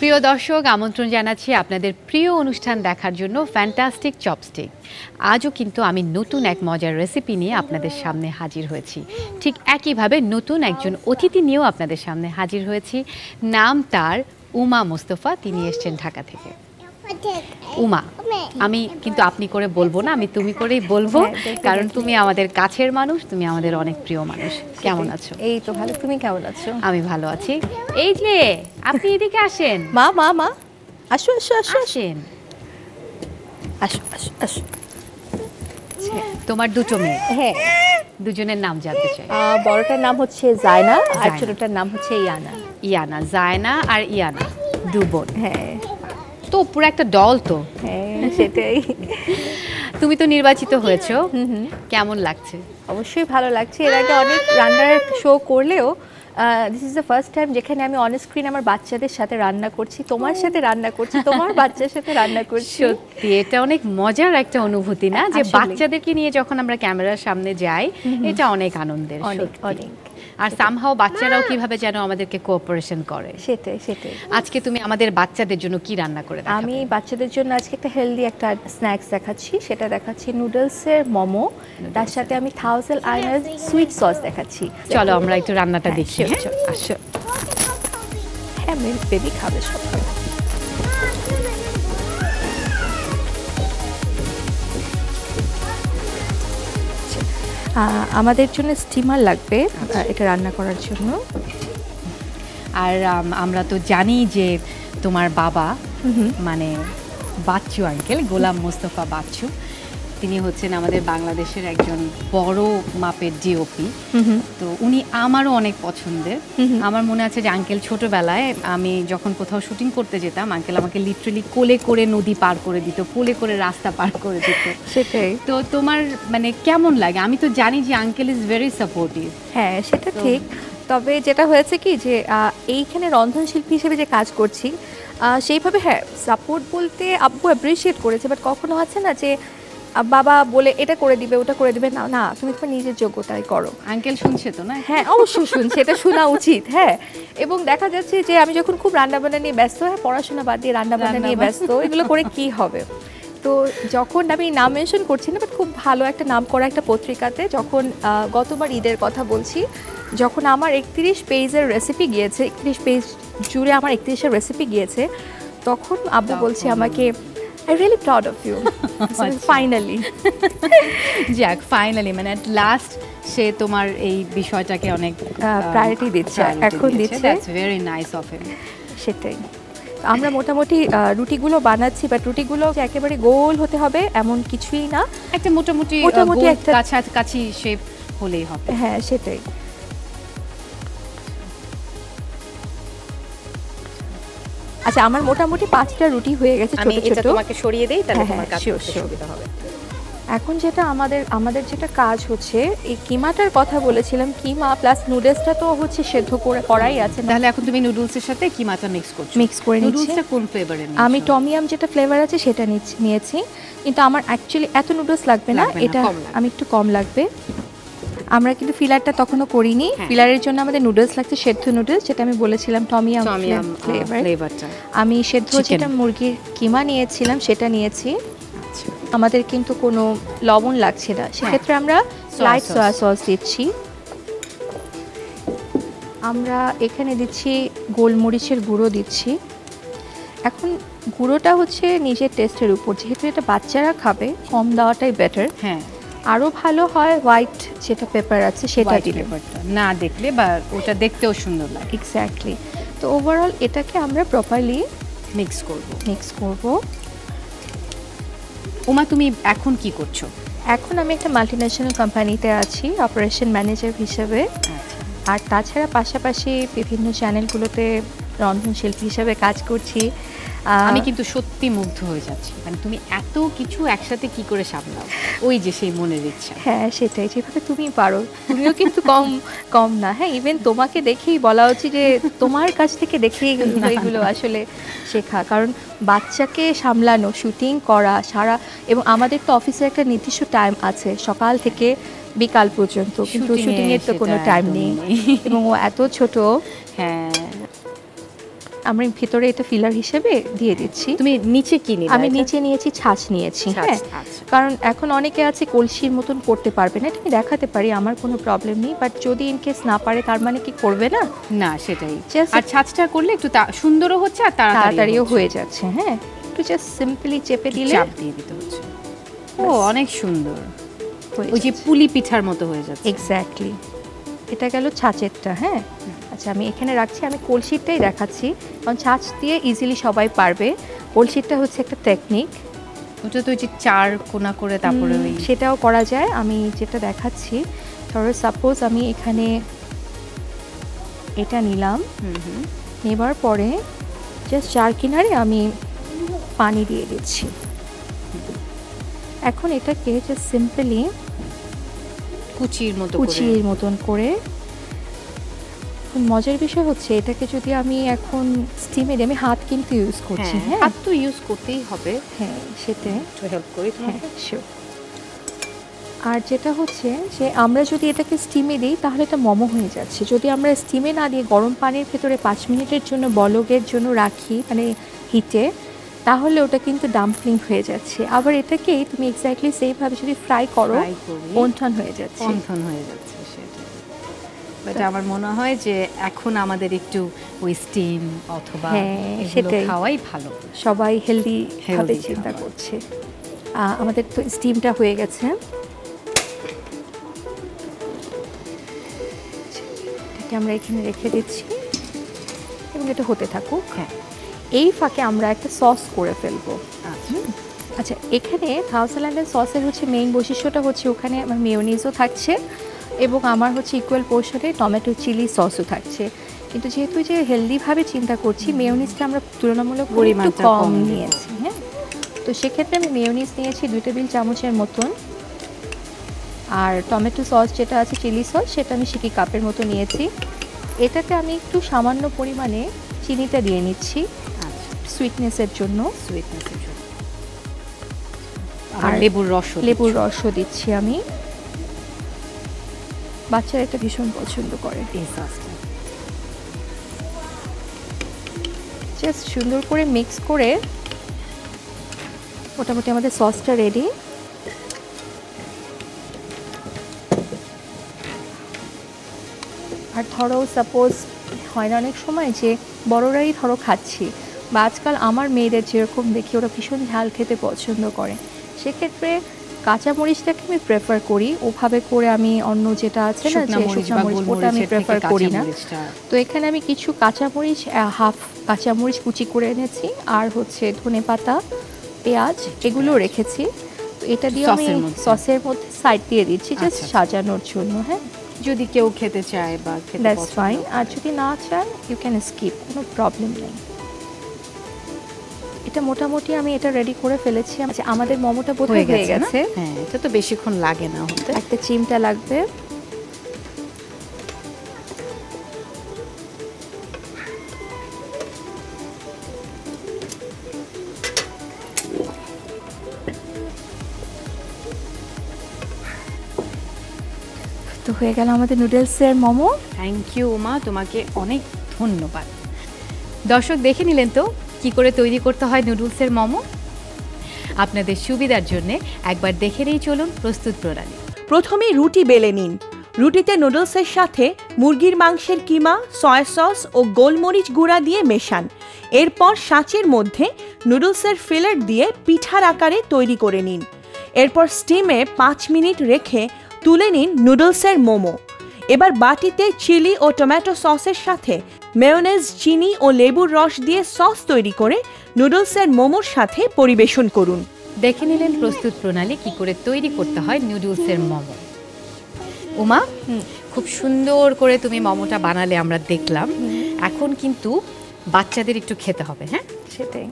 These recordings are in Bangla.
প্রিয় দর্শক, আমন্ত্রণ জানাচ্ছি আপনাদের প্রিয় অনুষ্ঠান দেখার জন্য ফ্যান্টাস্টিক চপস্টিক। আজও কিন্তু আমি নতুন এক মজার রেসিপি নিয়ে আপনাদের সামনে হাজির হয়েছি। ঠিক একইভাবে নতুন একজন অতিথি নিয়েও আপনাদের সামনে হাজির হয়েছি। নাম তার উমা মোস্তফা, তিনি এসেছেন ঢাকা থেকে। উমা, আমি কিন্তু আপনি করে বলবো না, আমি তুমি করেই বলবো, কারণ তুমি আমাদের কাছের মানুষ, তুমি আমাদের অনেক প্রিয় মানুষ। কেমন আছো? এই তো ভালো, তুমি কেমন আছো? আমি ভালো আছি। এই যে আপনি এদিকে আসেন। মা মা মা আসো আসো আসো আসেন। আসো আসো আসো। তোমার দুটো মেয়ে, হ্যাঁ, দুজনের নাম জানতে চাই। বড়টার নাম হচ্ছে জায়না আর জায়না। ছোটটার নাম হচ্ছে ইয়ানা। ইয়ানা, জায়না আর ইয়ানা, দু বোন। হ্যাঁ তো পুরো একটা দল তো। হ্যাঁ সেটাই। তুমি তো নির্বাচিত হয়েছো, কেমন লাগছে? অবশ্যই ভালো লাগছে। এর আগে অনেক রান্নার শো করলেও this is the first time যেখানে আমি অন স্ক্রিন আমার বাচ্চাদের সাথে রান্না করছি, তোমার সাথে রান্না করছি, তোমার বাচ্চার সাথে রান্না করছি। সত্যি এটা অনেক মজার একটা অনুভূতি না, যে আসলেই। বাচ্চাদেরকে নিয়ে যখন আমরা ক্যামেরার সামনে যাই, এটা অনেক আনন্দের। অনেক সত্যি। অনেক। আর সামহাও বাচ্চারাও কিভাবে যেন আমাদেরকে কোঅপারেশন করে। সেটাই সেটাই। আজকে তুমি আমাদের বাচ্চাদের জন্য কি রান্না করে দেখাবে? আমি বাচ্চাদের জন্য আজকে একটা হেলদি একটা স্ন্যাক্স দেখাচ্ছি। সেটা দেখাচ্ছি নুডলসের মোমো, তার সাথে আমি থাউজেন্ড আইনার সুইট সস দেখাচ্ছি। চলো আমরা একটু রান্নাটা দেখি। sure, sure. আসো। হ্যাঁ, বেবি খাবে সব খাবে। আমাদের জন্য স্টিমার লাগবে এটা রান্না করার জন্য। আর আমরা তো জানি যে তোমার বাবা মানে বাচ্চু আঙ্কেল, গোলাম মোস্তফা বাচ্চু, তিনি হচ্ছেন আমাদের বাংলাদেশের একজন বড় মাপের ডিওপি। তো উনি আমারও অনেক পছন্দের। আমার মনে আছে যে আঙ্কেল ছোটবেলায় আমি যখন কোথাও শুটিং করতে যেতাম, আঙ্কেল আমাকে লিটারালি কোলে করে নদী পার করে দিত, কোলে করে রাস্তা পার করে দিত। সেটাই। তো তোমার মানে কেমন লাগে? আমি তো জানি যে আঙ্কেল ইজ ভেরি সাপোর্টিভ। হ্যাঁ সেটা ঠিক, তবে যেটা হয়েছে কি যে এইখানে রন্ধনশিল্পী হিসেবে যে কাজ করছি সেইভাবে হ্যাঁ সাপোর্ট বলতে আব্বু অ্যাপ্রিসিয়েট করেছে, বাট কখনো আছে না যে বাবা বলে এটা করে দিবে ওটা করে দিবে, না না তুমি তোমার নিজের যোগ্যতায় করো। আঙ্কেল শুনছে তো না? হ্যাঁ অবশ্যই শুনছে, এটা শোনা উচিত। হ্যাঁ, এবং দেখা যাচ্ছে যে আমি যখন খুব রান্নাবান্না নিয়ে ব্যস্ত, হ্যাঁ পড়াশোনা বাদ দিয়ে রান্নাবান্না নিয়ে ব্যস্ত, এগুলো করে কি হবে। তো যখন আমি নাম মেনশন করছি না, বাট খুব ভালো একটা নাম করা একটা পত্রিকাতে যখন গতবার ঈদের কথা বলছি, যখন আমার 31 পেজের রেসিপি গিয়েছে, 31 পেজ জুড়ে আমার 31টা রেসিপি গিয়েছে, তখন আব্বু বলছে আমাকে I really proud of you finally. যাক, ফাইনালি মানে অ্যাট লাস্ট সে তোমার এই বিষয়টাকে অনেক প্রায়োরিটি দিচ্ছে, এখন দিচ্ছে। That's very nice of him. সেটাই। আমরা মোটামুটি রুটিগুলো বানাচ্ছি, বাট রুটিগুলো যে একেবারে গোল হতে হবে এমন কিছুই না, একটা মোটামুটি একটা কাছাকাছি শেপ হলেই হবে। হ্যাঁ সেটাই। আচ্ছা, আমার মোটামুটি 5টা রুটি হয়ে গেছে ছোট ছোট। আমি তোমাকে সরিয়ে দেই, তাহলে তোমার কাছে সুবিধা হবে। এখন যেটা আমাদের যেটা কাজ হচ্ছে, এই কিমাটার কথা বলেছিলাম, কিমা প্লাস নুডলসটা তো হচ্ছে সেদ্ধ করে করাই আছে। তাহলে এখন তুমি নুডলসের সাথে কিমাটা মিক্স করে নিচ্ছি। নুডলসটা কোন ফ্লেভারে নিচ্ছ? আমি টমিয়াম যেটা ফ্লেভার আছে সেটা নিয়েছি, কিন্তু আমার অ্যাকচুয়ালি এত নুডলস লাগবে না, এটা আমি একটু কম লাগবে। আমরা কিন্তু ফিলারটা তখনও করিনি। ফিলারের জন্য আমাদের নুডলস লাগছে, সেদ্ধ নুডলস, যেটা আমি বলেছিলাম টমিয়াম ফ্লেভারটা। আমি সেদ্ধ যেটা মুরগির কিমা নিয়েছিলাম সেটা নিয়েছি। আমাদের কিন্তু কোনো লবণ লাগছে না, সেক্ষেত্রে আমরা লাইট সয়া সস দিচ্ছি। আমরা এখানে দিচ্ছি গোলমরিচের গুঁড়ো দিচ্ছি। এখন গুঁড়োটা হচ্ছে নিজের টেস্টের উপর, যেহেতু এটা বাচ্চারা খাবে কম দেওয়াটাই বেটার। হ্যাঁ, আরও ভালো হয় হোয়াইট যেটা পেপার আছে সেটা দিলে, না দেখলে বা ওটা দেখতেও সুন্দর লাগে। এক্স্যাক্টলি। তো ওভারঅল এটাকে আমরা প্রপারলি মিক্স করব। উমা, তুমি এখন কি করছো? এখন আমি একটা মাল্টিন্যাশনাল কোম্পানিতে আছি অপারেশন ম্যানেজার হিসেবে। আর তাছাড়া পাশাপাশি বিভিন্ন চ্যানেলগুলোতে রন্ধনশিল্পী হিসেবে কাজ করছি। আমি কিন্তু সত্যি মুগ্ধ হয়ে যাচ্ছি, মানে তুমি এত কিছু একসাথে কি করে সামলাও, ওই যে সেই মনের ইচ্ছা। হ্যাঁ সেটাই, যেভাবে তুমি পারো, তুমিও কিন্তু কম না। হ্যাঁ, ইভেন তোমাকে দেখেই বলা উচিত যে তোমার কাছ থেকে দেখেই এগুলো আসলে শেখা, কারণ বাচ্চাকে সামলানো, শুটিং করা সারা, এবং আমাদের তো অফিসে একটা নির্দিষ্ট টাইম আছে সকাল থেকে বিকাল পর্যন্ত, কিন্তু শুটিংয়ের তো কোনো টাইম নেই, এবং ও এত ছোট। হ্যাঁ, আমি ভিতরে এটা ফিলার হিসেবে দিয়ে দিচ্ছি। তুমি নিচে কি নিলে? আমি নিচে নিয়েছি ছাঁচ নিয়েছি। হ্যাঁ, কারণ এখন অনেকে আছে কলসির মতন করতে পারবে না, এটা আমি দেখাতে পারি, আমার কোনো প্রবলেম নেই। বাট যদি ইন কেস না পারে তার মানে কি করবে না? না, সেটাই। আর ছাঁচটা করলে একটু সুন্দরও হচ্ছে আর তাড়াতাড়িও হয়ে যাচ্ছে। হ্যাঁ, একটু জাস্ট সিম্পলি চেপে দিলে চাপ দিয়ে দিতে হচ্ছে। ও অনেক সুন্দর, ওই যে পুলি পিঠার মতো হয়ে যাচ্ছে। এক্স্যাক্টলি, এটা গেল ছাঁচেরটা। হ্যাঁ, আচ্ছা আমি এখানে রাখছি, আমি কলসিটাই দেখাচ্ছি, কারণ ছাঁচ দিয়ে ইজিলি সবাই পারবে। কলসিটা হচ্ছে একটা টেকনিক, ওটা তো ওই যে 4 কোণা করে তারপরে সেটাও করা যায়। আমি যেটা দেখাচ্ছি, ধরো সাপোজ আমি এখানে এটা নিলাম, নেবার পরে জাস্ট 4 কিনারে আমি পানি দিয়ে দিচ্ছি। এখন এটাকে জাস্ট সিম্পলি কুচির মতন করে। মজার বিষয় হচ্ছে এটাকে যদি আমি এখন স্টিমে দিই, আমি হাত কিন্তু ইউজ করছি। হ্যাঁ, হাত তো ইউজ করতেই হবে। হ্যাঁ, সেটা একটু হেল্প করি তোমাকে। শিওর। আর যেটা হচ্ছে যে আমরা যদি এটাকে স্টিমে দিই তাহলে এটা মোমো হয়ে যাচ্ছে। যদি আমরা স্টিমে না দিয়ে গরম পানির ভেতরে 5 মিনিটের জন্য বলকের জন্য রাখি, মানে হিটে, তাহলে ওটা কিন্তু ডাম্পলিং হয়ে যাচ্ছে। আবার এটাকেই তুমি এক্স্যাক্টলি সেইভাবে যদি ফ্রাই করো, ওনঠন হয়ে যাচ্ছে। বাট আমার মনে হয় যে এখন আমাদের একটু ওই স্টিম অথবা সেটাই খাওয়াই ভালো। সবাই হেলদি ভাবে চিন্তা করছে। আমাদের তো স্টিমটা হয়ে গেছে, এটাকে আমরা এখানে রেখে দিচ্ছি এবং এটা হতে থাকুক। হ্যাঁ, এই ফাঁকে আমরা একটা সস করে ফেলবো। আচ্ছা, এখানে থাউজেন্ড ল্যান্ডের সসের হচ্ছে মেইন বৈশিষ্ট্যটা হচ্ছে ওখানে আমার মেয়োনিজও থাকছে এবং আমার হচ্ছে ইকুয়াল পোর্শনে টমেটো চিলি সসও থাকছে। কিন্তু যেহেতু যে হেলদিভাবে চিন্তা করছি, মেয়োনিজটা আমরা তুলনামূলক একটু কম নিয়েছি। হ্যাঁ, তো সেক্ষেত্রে আমি মেয়োনিজ নিয়েছি 2 টেবিল চামচের মতন, আর টমেটো সস যেটা আছে চিলি সস সেটা আমি সিকি কাপের মতো নিয়েছি। এটাতে আমি একটু সামান্য পরিমাণে চিনিটা দিয়ে নিচ্ছি সুইটনেসের জন্য। আর লেবুর রসও দিচ্ছি আমি, বাচ্চারা এটা ভীষণ পছন্দ করে। জাস্ট সুন্দর করে মিক্স করে মোটামুটি আমাদের সসটা রেডি। আর ধরো সাপোজ হয় না অনেক সময় যে বড়রাই ধরো খাচ্ছি, বা আজকাল আমার মেয়েদের যেরকম দেখি ওরা ভীষণ ঝাল খেতে পছন্দ করে, সেক্ষেত্রে কাঁচামরিচটাকে আমি প্রেফার করি। ওভাবে করে আমি অন্য যেটা আছে না যে শুকনো মরিচ, ওটা আমি প্রেফার করি না। তো এখানে আমি কিছু কাঁচামরিচ, হাফ কাঁচামরিচ কুচি করে এনেছি, আর হচ্ছে ধনেপাতা, পেঁয়াজ এগুলো রেখেছি। তো এটা দিয়ে আমি সসের মধ্যে সাইড দিয়ে দিচ্ছি জাস্ট সাজানোর জন্য। হ্যাঁ, যদি কেউ খেতে চায় বা দ্যাটস ফাইন, আর যদি না চায় ইউ ক্যান স্কিপ, কোনো প্রবলেম নেই। এটা মোটামুটি আমি এটা রেডি করে ফেলেছি। আমাদের মোমোটা বোধহয় হয়ে গেছে। হ্যাঁ, এটা তো বেশিক্ষণ লাগে না হতে, একটা চিমটা লাগবে। তো হয়ে গেল আমাদের নুডলসের মোমো। থ্যাংক ইউ উমা, তোমাকে অনেক ধন্যবাদ। দর্শক দেখে নিলেন তো কি করে তৈরি করতে হয় নুডলসের মোমো। আপনাদের সুবিধার জন্য একবার দেখে নিই চলুন প্রস্তুত প্রণালী। প্রথমে রুটি বেলে নিন। রুটিতে নুডলসের সাথে মুরগির মাংসের কিমা, সয়া সস ও গোলমরিচ গুঁড়া দিয়ে মেশান। এরপর সাঁচের মধ্যে নুডলসের ফিলেট দিয়ে পিঠার আকারে তৈরি করে নিন। এরপর স্টিমে 5 মিনিট রেখে তুলে নিন নুডলসের মোমো। এবার বাটিতে চিলি ও টমেটো সসের সাথে মেয়োনেজ, চিনি ও লেবুর রস দিয়ে সস তৈরি করে নুডলসের মোমোর সাথে পরিবেশন করুন। দেখে নিলেন প্রস্তুত প্রণালী কি করে তৈরি করতে হয় নুডলসের মোমো। উমা, খুব সুন্দর করে তুমি মোমোটা বানালে আমরা দেখলাম। এখন কিন্তু বাচ্চাদের একটু খেতে হবে। হ্যাঁ, সেটাই।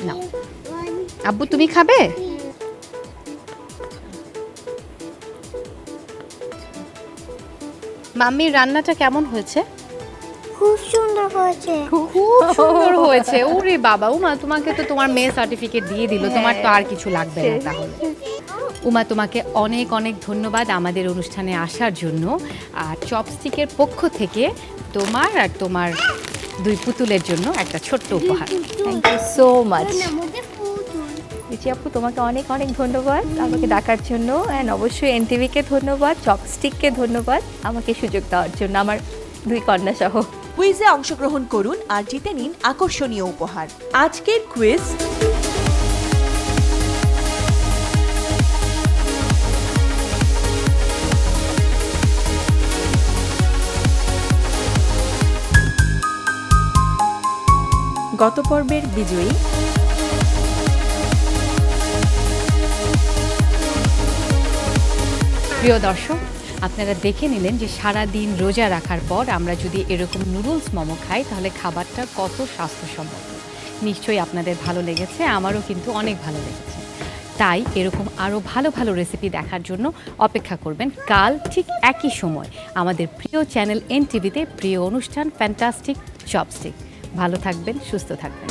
না আব্বু, তুমি খাবে? মাম্মির রান্নাটা কেমন হয়েছে? খুব সুন্দর হয়েছে। খুব সুন্দর হয়েছে। ওরে বাবা, উমা তোমাকে তো তোমার মেয়ে সার্টিফিকেট দিয়ে দিল, তোমার তো আর কিছু লাগবে না তাহলে। উমা, তোমাকে অনেক অনেক ধন্যবাদ আমাদের অনুষ্ঠানে আসার জন্য। আর চপস্টিকের পক্ষ থেকে তোমার আর তোমার দুই পুতুলের জন্য একটা ছোট্ট উপহার। থ্যাংক ইউ সো মাচ মধ্যে পুতুল। রিচি আপু, তোমাকে অনেক অনেক ধন্যবাদ আমাকে ডাকার জন্য, অ্যান্ড অবশ্যই এনটিভিকে ধন্যবাদ, চপস্টিককে ধন্যবাদ আমাকে সুযোগ দেওয়ার জন্য, আমার দুই কন্যা সহ। কুইজে অংশগ্রহণ করুন আর জিতে নিন আকর্ষণীয় উপহার। আজকের কুইজ গত পর্বের বিজয়ী প্রিয় দর্শক, আপনারা দেখে নিলেন যে সারা দিন রোজা রাখার পর আমরা যদি এরকম নুডলস মোমো খাই তাহলে খাবারটা কত স্বাস্থ্যসম্মত। নিশ্চয়ই আপনাদের ভালো লেগেছে, আমারও কিন্তু অনেক ভালো লেগেছে। তাই এরকম আরও ভালো ভালো রেসিপি দেখার জন্য অপেক্ষা করবেন কাল ঠিক একই সময় আমাদের প্রিয় চ্যানেল এনটিভিতে প্রিয় অনুষ্ঠান ফ্যান্টাস্টিক চপস্টিক। ভালো থাকবেন, সুস্থ থাকবেন।